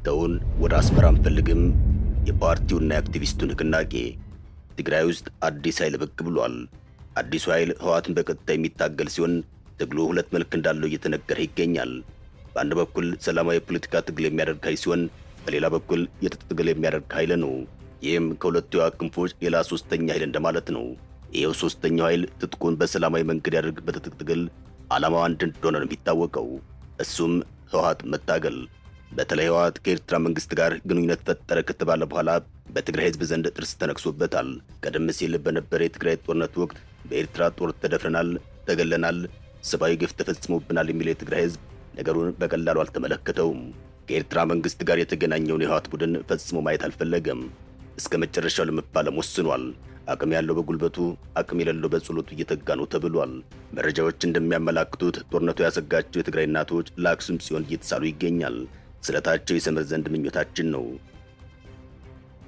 ተውን ወደ አስመራም ፈልግም የፓርቲውና የአክቲቪስቱ ንቅናቄ ትግራይ ውስጥ አዲስ ኃይል ብቅ ብሏል። አዲሱ ኃይል ህወሓትን በቀጥታ የሚታገል ሲሆን ትግሉ ሁለት መልክ እንዳለው እየተነገረ ይገኛል። በአንድ በኩል ሰላማዊ ፖለቲካ ትግል የሚያደርግ ኃይል ሲሆን በሌላ በኩል የትጥቅ ትግል የሚያደርግ ኃይል ነው። ይህም ከሁለቱ ክንፎች ሌላ ሶስተኛ ኃይል እንደማለት ነው። ይሄው ሶስተኛው ኃይል ትጥቁን በሰላማዊ መንገድ ያደርግ በትጥቅ ትግል ዓላማው አንድ እንደሆነ ነው የሚታወቀው። እሱም ህወሓት መታገል። በተለይ ህወሓት ከኤርትራ መንግስት ጋር ግንኙነት ፈጠረ ከተባለ በኋላ በትግራይ ህዝብ ዘንድ ጥርስ ተነክሶበታል። ቀደም ሲል በነበረ የትግራይ ጦርነት ወቅት በኤርትራ ጦር ተደፍረናል፣ ተገለናል፣ ሰብአዊ ግፍ ተፈጽሞብናል የሚለው የትግራይ ህዝብ ነገሩን በቀላሉ አልተመለከተውም። ከኤርትራ መንግስት ጋር የተገናኘውን የህወሓት ቡድን ፈጽሞ ማየት አልፈለገም። እስከ መጨረሻው ለመፋለም ወስኗል። አቅም ያለው በጉልበቱ አቅም የሌለው በጸሎቱ እየተጋ ነው ተብሏል። መረጃዎች እንደሚያመላክቱት ጦርነቱ ያሰጋቸው የትግራይ እናቶች ለአክሱም ጽዮን እየተሳሉ ይገኛል። ስለታቸው የሰመር ዘንድ ምኞታችን ነው።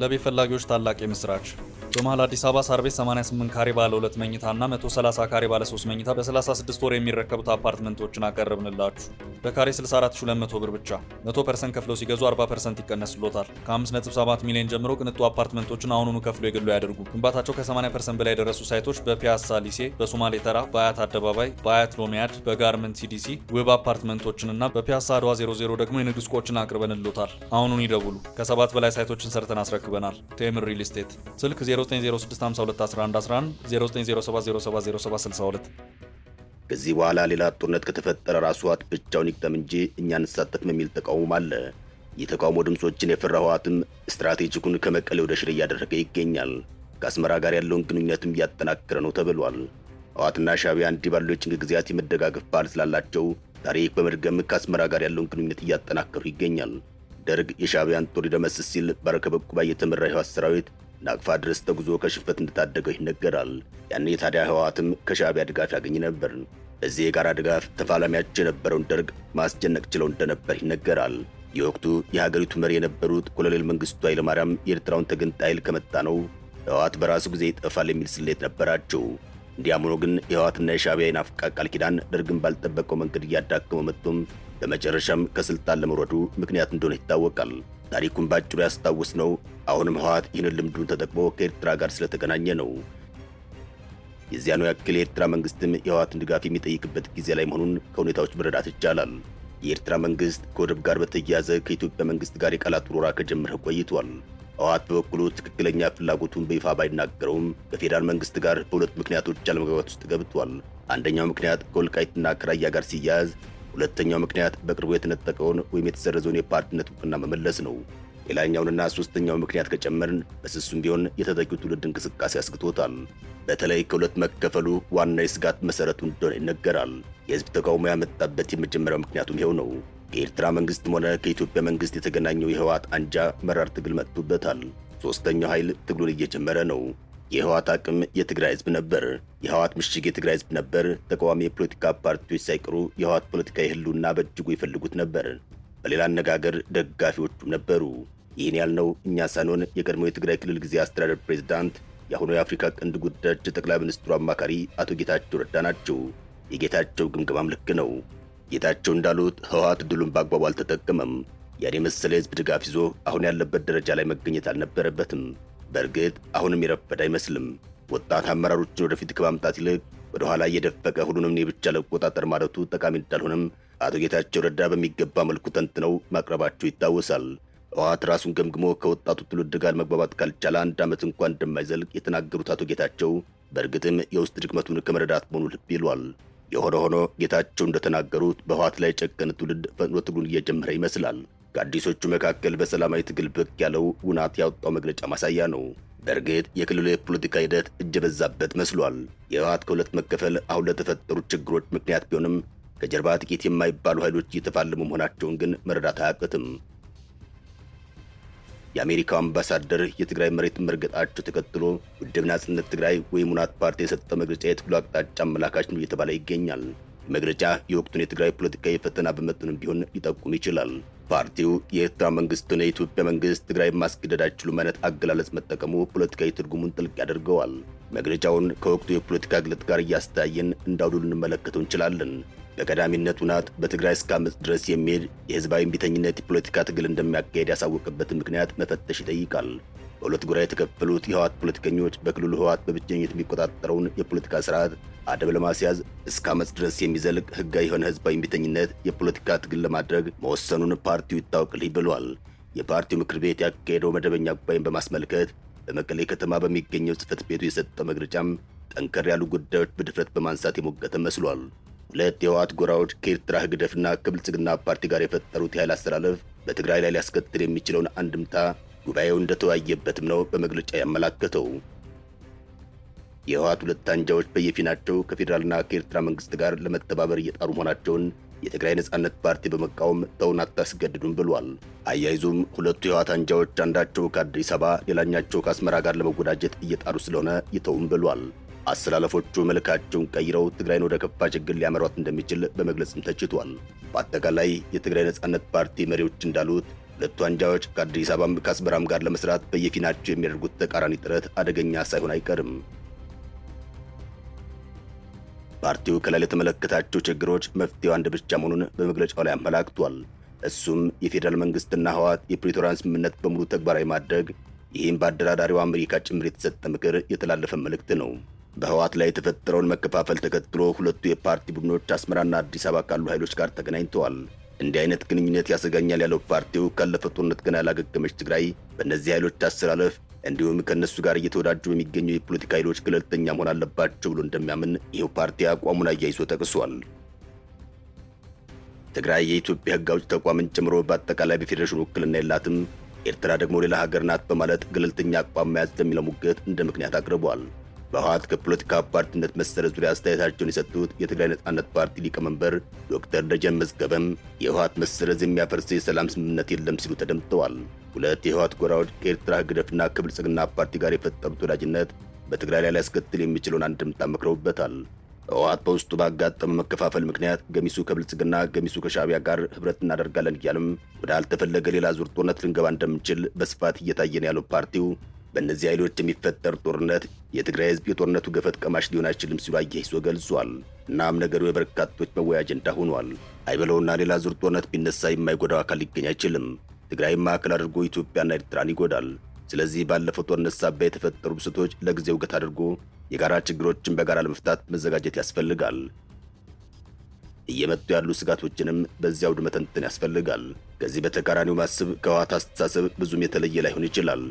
ለቤት ፈላጊዎች ታላቅ የምስራች በመሃል አዲስ አበባ ሳር ቤት 88 ካሬ ባለ 2 መኝታና 130 ካሬ ባለ 3 መኝታ በ36 ወር የሚረከቡት አፓርትመንቶችን አቀረብንላችሁ። በካሬ 64200 ብር ብቻ 100% ከፍለው ሲገዙ 40% ይቀነስሎታል። ከ5.7 ሚሊዮን ጀምሮ ቅንጡ አፓርትመንቶችን አሁኑኑ ከፍሎ የግሉ ያደርጉ። ግንባታቸው ከ80% በላይ የደረሱ ሳይቶች በፒያሳ ሊሴ፣ በሶማሌ ተራ፣ በአያት አደባባይ፣ በአያት ሎሚያድ፣ በጋርመንት ሲዲሲ ውብ አፓርትመንቶችንና በፒያሳ አድዋ 00 ደግሞ የንግድ ሱቆችን አቅርበንሎታል። አሁኑኑ ይደውሉ። ከ7 በላይ ሳይቶችን ሰርተን አስረክበናል። ቴምር ሪል ስቴት ስልክ 0906521111 0907070762 ከዚህ በኋላ ሌላ ጦርነት ከተፈጠረ ራሱ ህወሓት ብቻውን ይቅደም እንጂ እኛ እንሳተፍም የሚል ተቃውሞ አለ። የተቃውሞ ድምጾችን የፈራ ህወሓትም ስትራቴጂኩን ከመቀሌ ወደ ሽሬ እያደረገ ይገኛል። ከአስመራ ጋር ያለውን ግንኙነትም እያጠናከረ ነው ተብሏል። ህወሓትና ሻዕቢያ እንዲህ ባሉ የጭንቅ ጊዜያት የመደጋገፍ ባህል ስላላቸው ታሪክ በመድገም ከአስመራ ጋር ያለውን ግንኙነት እያጠናከሩ ይገኛል። ደርግ የሻዕቢያን ጦር ሊደመስስ ሲል በረከበ ዕቁባይ የተመራ የህወሓት ሰራዊት ናቅፋ ድረስ ተጉዞ ከሽንፈት እንደታደገው ይነገራል። ያኔ ታዲያ ህወሓትም ከሻዕቢያ ድጋፍ ያገኝ ነበር። በዚህ የጋራ ድጋፍ ተፋላሚያቸው የነበረውን ደርግ ማስጨነቅ ችለው እንደነበር ይነገራል። የወቅቱ የሀገሪቱ መሪ የነበሩት ኮሎኔል መንግስቱ ኃይለማርያም የኤርትራውን ተገንጣይ ኃይል ከመታ ነው ህወሓት በራሱ ጊዜ ይጠፋል የሚል ስሌት ነበራቸው። እንዲያም ሆኖ ግን የህወሓትና የሻዕቢያ የናፍቃ ቃል ኪዳን ደርግን ባልጠበቀው መንገድ እያዳከመው መጥቶም በመጨረሻም ከስልጣን ለመውረዱ ምክንያት እንደሆነ ይታወቃል። ታሪኩን ባጭሩ ያስታውስ ነው። አሁንም ህወሓት ይህንን ልምዱን ተጠቅሞ ከኤርትራ ጋር ስለተገናኘ ነው። የዚያኑ ያክል የኤርትራ መንግስትም የህወሓትን ድጋፍ የሚጠይቅበት ጊዜ ላይ መሆኑን ከሁኔታዎች መረዳት ይቻላል። የኤርትራ መንግስት ከወደብ ጋር በተያያዘ ከኢትዮጵያ መንግስት ጋር የቃላት ወረራ ከጀመረ ቆይቷል። ህወሓት በበኩሉ ትክክለኛ ፍላጎቱን በይፋ ባይናገረውም ከፌዴራል መንግስት ጋር በሁለት ምክንያቶች አለመግባባት ውስጥ ገብቷል። አንደኛው ምክንያት ከወልቃይትና ከራያ ጋር ሲያያዝ፣ ሁለተኛው ምክንያት በቅርቡ የተነጠቀውን ወይም የተሰረዘውን የፓርቲነት ዕውቅና መመለስ ነው። ሌላኛውንና ሶስተኛው ምክንያት ከጨመርን በስሱም ቢሆን የተተኪው ትውልድ እንቅስቃሴ አስግቶታል። በተለይ ከሁለት መከፈሉ ዋና የስጋት መሰረቱ እንደሆነ ይነገራል። የህዝብ ተቃውሞ ያመጣበት የመጀመሪያው ምክንያቱም ይኸው ነው። ከኤርትራ መንግስትም ሆነ ከኢትዮጵያ መንግስት የተገናኘው የህወሓት አንጃ መራር ትግል መጥቶበታል። ሶስተኛው ኃይል ትግሉን እየጀመረ ነው። የህወሓት አቅም የትግራይ ህዝብ ነበር። የህወሓት ምሽግ የትግራይ ህዝብ ነበር። ተቃዋሚ የፖለቲካ ፓርቲዎች ሳይቀሩ የህወሓት ፖለቲካዊ ህልውና በእጅጉ ይፈልጉት ነበር። በሌላ አነጋገር ደጋፊዎቹም ነበሩ። ይህን ያልነው እኛ ሳንሆን የቀድሞው የትግራይ ክልል ጊዜያዊ አስተዳደር ፕሬዝዳንት የአሁኑ የአፍሪካ ቀንድ ጉዳዮች ጠቅላይ ሚኒስትሩ አማካሪ አቶ ጌታቸው ረዳ ናቸው። የጌታቸው ግምገማም ልክ ነው። ጌታቸው እንዳሉት ህወሓት ድሉን በአግባቡ አልተጠቀመም። ያን የመሰለ የህዝብ ድጋፍ ይዞ አሁን ያለበት ደረጃ ላይ መገኘት አልነበረበትም። በእርግጥ አሁንም የረፈደ አይመስልም። ወጣት አመራሮችን ወደፊት ከማምጣት ይልቅ ወደ ኋላ እየደፈቀ ሁሉንም እኔ ብቻ ለቆጣጠር ማለቱ ጠቃሚ እንዳልሆነም አቶ ጌታቸው ረዳ በሚገባ መልኩ ተንትነው ማቅረባቸው ይታወሳል። ህወሓት ራሱን ገምግሞ ከወጣቱ ትውልድ ጋር መግባባት ካልቻለ 1 ዓመት እንኳን እንደማይዘልቅ የተናገሩት አቶ ጌታቸው በእርግጥም የውስጥ ድክመቱን ከመረዳት መሆኑ ልብ ይሏል። የሆነ ሆኖ ጌታቸው እንደተናገሩት በህወሓት ላይ የጨከነ ትውልድ ፈጥኖ ትግሉን እየጀመረ ይመስላል። ከአዲሶቹ መካከል በሰላማዊ ትግል ብቅ ያለው ውናት ያወጣው መግለጫ ማሳያ ነው። በእርግጥ የክልሉ የፖለቲካ ሂደት እጅ በዛበት መስሏል። የህወሓት ከሁለት መከፈል አሁን ለተፈጠሩ ችግሮች ምክንያት ቢሆንም ከጀርባ ጥቂት የማይባሉ ኃይሎች እየተፋለሙ መሆናቸውን ግን መረዳት አያቅትም። የአሜሪካው አምባሳደር የትግራይ መሬት መርገጣቸው ተከትሎ ውድብ ናጽነት ትግራይ ወይም ውናት ፓርቲ የሰጠው መግለጫ የትግሉ አቅጣጫ አመላካች ነው እየተባለ ይገኛል። መግለጫ የወቅቱን የትግራይ ፖለቲካዊ ፈተና በመጠኑም ቢሆን ሊጠቁም ይችላል። ፓርቲው የኤርትራ መንግስትና የኢትዮጵያ መንግስት ትግራይ ማስገደድ አይችሉም አይነት አገላለጽ መጠቀሙ ፖለቲካዊ ትርጉሙን ጥልቅ ያደርገዋል። መግለጫውን ከወቅቱ የፖለቲካ ግለት ጋር እያስተያየን እንዳውዱ ልንመለከተው እንችላለን። በቀዳሚነቱ ናት በትግራይ እስከ ዓመፅ ድረስ የሚሄድ የህዝባዊ እምቢተኝነት የፖለቲካ ትግል እንደሚያካሄድ ያሳወቀበትን ምክንያት መፈተሽ ይጠይቃል። በሁለት ጎራ የተከፈሉት የህወሓት ፖለቲከኞች በክልሉ ህወሓት በብቸኝነት የሚቆጣጠረውን የፖለቲካ ስርዓት አደብ ለማስያዝ እስከ ዓመፅ ድረስ የሚዘልቅ ህጋዊ የሆነ ህዝባዊ እምቢተኝነት የፖለቲካ ትግል ለማድረግ መወሰኑን ፓርቲው ይታወቅልኝ ብሏል። የፓርቲው ምክር ቤት ያካሄደው መደበኛ ጉባኤን በማስመልከት በመቀሌ ከተማ በሚገኘው ጽህፈት ቤቱ የሰጠው መግለጫም ጠንከር ያሉ ጉዳዮች በድፍረት በማንሳት የሞገተ መስሏል። ሁለት የህወሓት ጎራዎች ከኤርትራ ህግደፍና ከብልጽግና ፓርቲ ጋር የፈጠሩት የኃይል አስተላለፍ በትግራይ ላይ ሊያስከትል የሚችለውን አንድምታ ጉባኤው እንደተወያየበትም ነው በመግለጫ ያመላከተው። የህወሓት ሁለት አንጃዎች በየፊናቸው ከፌዴራልና ከኤርትራ መንግስት ጋር ለመተባበር እየጣሩ መሆናቸውን የትግራይ ነጻነት ፓርቲ በመቃወም ተውን አታስገድዱን ብሏል። አያይዙም ሁለቱ የህወሓት አንጃዎች አንዳቸው ከአዲስ አበባ ሌላኛቸው ከአስመራ ጋር ለመወዳጀት እየጣሩ ስለሆነ ይተውም ብሏል። አሰላለፎቹ መልካቸውን ቀይረው ትግራይን ወደ ከፋ ችግር ሊያመሯት እንደሚችል በመግለጽም ተችቷል። በአጠቃላይ የትግራይ ነጻነት ፓርቲ መሪዎች እንዳሉት ሁለቱ አንጃዎች ከአዲስ አበባም ከአስመራም ጋር ለመስራት በየፊናቸው የሚያደርጉት ተቃራኒ ጥረት አደገኛ ሳይሆን አይቀርም። ፓርቲው ከላይ ለተመለከታቸው ችግሮች መፍትሄው አንድ ብቻ መሆኑን በመግለጫው ላይ አመላክቷል። እሱም የፌዴራል መንግስትና ህወሓት የፕሪቶሪያን ስምምነት በሙሉ ተግባራዊ ማድረግ፣ ይህም በአደራዳሪው አሜሪካ ጭምር የተሰጠ ምክር የተላለፈ መልእክት ነው። በህወሓት ላይ የተፈጠረውን መከፋፈል ተከትሎ ሁለቱ የፓርቲ ቡድኖች አስመራና አዲስ አበባ ካሉ ኃይሎች ጋር ተገናኝተዋል። እንዲህ አይነት ግንኙነት ያሰጋኛል ያለው ፓርቲው ካለፈው ጦርነት ገና ያላገገመች ትግራይ በእነዚህ ኃይሎች አሰላለፍ እንዲሁም ከነሱ ጋር እየተወዳጁ የሚገኙ የፖለቲካ ኃይሎች ገለልተኛ መሆን አለባቸው ብሎ እንደሚያምን ይኸው ፓርቲ አቋሙን አያይዞ ጠቅሷል። ትግራይ የኢትዮጵያ ህግ አውጭ ተቋምን ጨምሮ በአጠቃላይ በፌዴሬሽኑ ውክልና የላትም፣ ኤርትራ ደግሞ ሌላ ሀገር ናት በማለት ገለልተኛ አቋም መያዝ ለሚለው ሙግት እንደ ምክንያት አቅርቧል። በህወሓት ከፖለቲካ ፓርቲነት መሰረዝ ዙሪያ አስተያየታቸውን የሰጡት የትግራይ ነጻነት ፓርቲ ሊቀመንበር ዶክተር ደጀን መዝገበም የህወሓት መሰረዝ የሚያፈርስ የሰላም ስምምነት የለም ሲሉ ተደምጠዋል። ሁለት የህወሓት ጎራዎች ከኤርትራ ህግደፍና ከብልጽግና ፓርቲ ጋር የፈጠሩት ወዳጅነት በትግራይ ላይ ሊያስከትል የሚችለውን አንድምታ መክረውበታል። ህወሓት በውስጡ ባጋጠመ መከፋፈል ምክንያት ገሚሱ ከብልጽግና ገሚሱ ከሻዕቢያ ጋር ህብረት እናደርጋለን እያለም ወደ አልተፈለገ ሌላ ዙር ጦርነት ልንገባ እንደምንችል በስፋት እየታየን ያለው ፓርቲው በእነዚህ ኃይሎች የሚፈጠር ጦርነት የትግራይ ህዝብ የጦርነቱ ገፈት ቀማሽ ሊሆን አይችልም ሲሉ አያይዞ ገልጿል። እናም ነገሩ የበርካቶች መወያያ አጀንዳ ሆኗል። አይበለውና ሌላ ዙር ጦርነት ቢነሳ የማይጎዳው አካል ሊገኝ አይችልም። ትግራይ ማዕከል አድርጎ ኢትዮጵያና ኤርትራን ይጎዳል። ስለዚህ ባለፈው ጦርነት ሳቢያ የተፈጠሩ ብስቶች ለጊዜው ገታ አድርጎ የጋራ ችግሮችን በጋራ ለመፍታት መዘጋጀት ያስፈልጋል። እየመጡ ያሉ ስጋቶችንም በዚያው መተንተን ያስፈልጋል። ከዚህ በተቃራኒው ማሰብ ከህወሓት አስተሳሰብ ብዙም የተለየ ላይሆን ይችላል።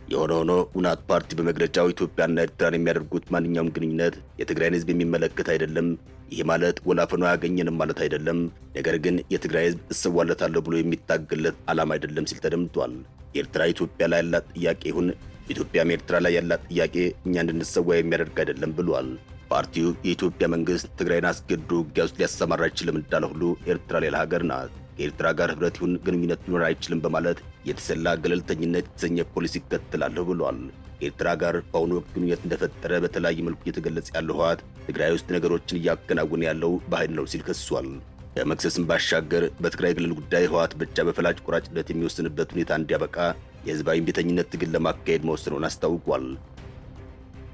የሆነ ሆኖ ውናት ፓርቲ በመግለጫው ኢትዮጵያና ኤርትራን የሚያደርጉት ማንኛውም ግንኙነት የትግራይን ህዝብ የሚመለከት አይደለም። ይህ ማለት ወላፈኖ አያገኘንም ማለት አይደለም። ነገር ግን የትግራይ ህዝብ እሰዋለታለሁ ብሎ የሚታገለት ዓላማ አይደለም ሲል ተደምጧል። ኤርትራ ኢትዮጵያ ላይ ያላት ጥያቄ ይሁን ኢትዮጵያም ኤርትራ ላይ ያላት ጥያቄ እኛ እንድንሰዋ የሚያደርግ አይደለም ብሏል። ፓርቲው የኢትዮጵያ መንግስት ትግራይን አስገድዶ ውጊያ ውስጥ ሊያሰማራ አይችልም እንዳለ ሁሉ ኤርትራ ሌላ ሀገር ናት፣ ከኤርትራ ጋር ህብረት ይሁን ግንኙነት ሊኖር አይችልም በማለት የተሰላ ገለልተኝነት የተሰኘ ፖሊሲ ይከተላለሁ ብሏል። ከኤርትራ ጋር በአሁኑ ወቅት ግንኙነት እንደፈጠረ በተለያየ መልኩ እየተገለጸ ያለው ህወሓት ትግራይ ውስጥ ነገሮችን እያከናወነ ያለው በኃይል ነው ሲል ከሷል። ከመክሰስም ባሻገር በትግራይ ክልል ጉዳይ ህወሓት ብቻ በፈላጭ ቆራጭነት የሚወስንበት ሁኔታ እንዲያበቃ የህዝባዊ እምቢተኝነት ትግል ለማካሄድ መወሰኑን አስታውቋል።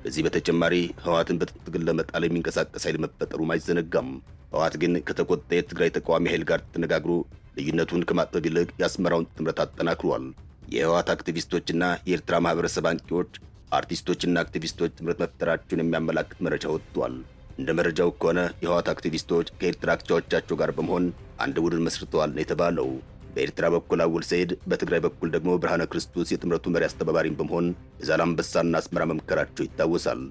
ከዚህ በተጨማሪ ህወሓትን በትጥቅ ትግል ለመጣል የሚንቀሳቀስ ኃይል መፈጠሩም አይዘነጋም። ህወሓት ግን ከተቆጣ የትግራይ ተቃዋሚ ኃይል ጋር ተነጋግሮ ልዩነቱን ከማጥበብ ይልቅ የአስመራውን ጥምረት አጠናክሯል። የህወሓት አክቲቪስቶችና የኤርትራ ማህበረሰብ አንቂዎች፣ አርቲስቶችና አክቲቪስቶች ጥምረት መፍጠራቸውን የሚያመላክት መረጃ ወጥቷል። እንደ መረጃው ከሆነ የህወሓት አክቲቪስቶች ከኤርትራ አቻዎቻቸው ጋር በመሆን አንድ ቡድን መስርተዋል ነው የተባለው። በኤርትራ በኩል አውል ሰይድ፣ በትግራይ በኩል ደግሞ ብርሃነ ክርስቶስ የጥምረቱ መሪ አስተባባሪን በመሆን በዛላምበሳና አስመራ መምከራቸው ይታወሳል።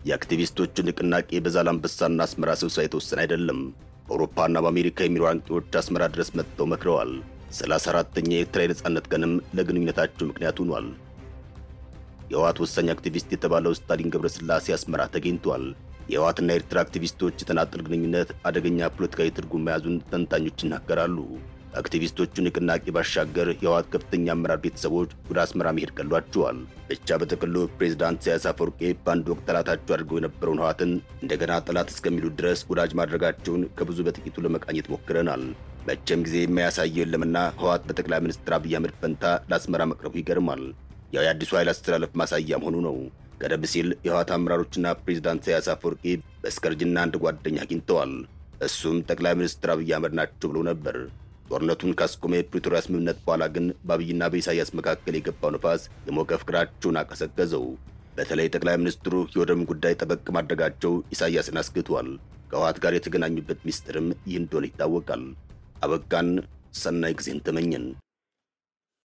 የአክቲቪስቶቹ ንቅናቄ በዛላምበሳና አስመራ ስብሰባ የተወሰነ አይደለም። በአውሮፓና በአሜሪካ የሚኖሩ አንቂዎች አስመራ ድረስ መጥተው መክረዋል። 34ኛ የኤርትራ የነጻነት ቀንም ለግንኙነታቸው ምክንያት ሆኗል። የህወሓት ወሳኝ አክቲቪስት የተባለው ስታሊን ገብረስላሴ አስመራ ተገኝቷል። የህወሓትና የኤርትራ አክቲቪስቶች የተናጠል ግንኙነት አደገኛ ፖለቲካዊ ትርጉም መያዙን ተንታኞች ይናገራሉ። አክቲቪስቶቹ ንቅናቄ ባሻገር የህወሓት ከፍተኛ አመራር ቤተሰቦች ወደ አስመራ መሄድ ቀሏቸዋል። ብቻ በጥቅሉ ፕሬዝዳንት ኢሳያስ አፈወርቂ በአንድ ወቅት ጠላታቸው አድርገው የነበረውን ህወሓትን እንደገና ጠላት እስከሚሉት ድረስ ወዳጅ ማድረጋቸውን ከብዙ በጥቂቱ ለመቃኘት ሞክረናል። መቼም ጊዜ የማያሳየው የለምና ህወሓት በጠቅላይ ሚኒስትር አብይ አህመድ ፈንታ ለአስመራ መቅረቡ ይገርማል። ያው የአዲሱ ኃይል አስተላለፍ ማሳያ መሆኑ ነው። ቀደም ሲል የህወሓት አመራሮችና ፕሬዝዳንት ኢሳያስ አፈወርቂ በስከርጅና አንድ ጓደኛ አግኝተዋል። እሱም ጠቅላይ ሚኒስትር አብይ አህመድ ናቸው ብሎ ነበር። ጦርነቱን ካስቆመ የፕሪቶሪያ ስምምነት በኋላ ግን በአብይና በኢሳያስ መካከል የገባው ነፋስ የሞቀ ፍቅራቸውን አቀሰቀዘው። በተለይ ጠቅላይ ሚኒስትሩ የወደብን ጉዳይ ጠበቅ ማድረጋቸው ኢሳያስን አስግቷል። ከህወሓት ጋር የተገናኙበት ሚስጥርም ይህ እንደሆነ ይታወቃል። አበቃን። ሰናይ ጊዜን ተመኘን።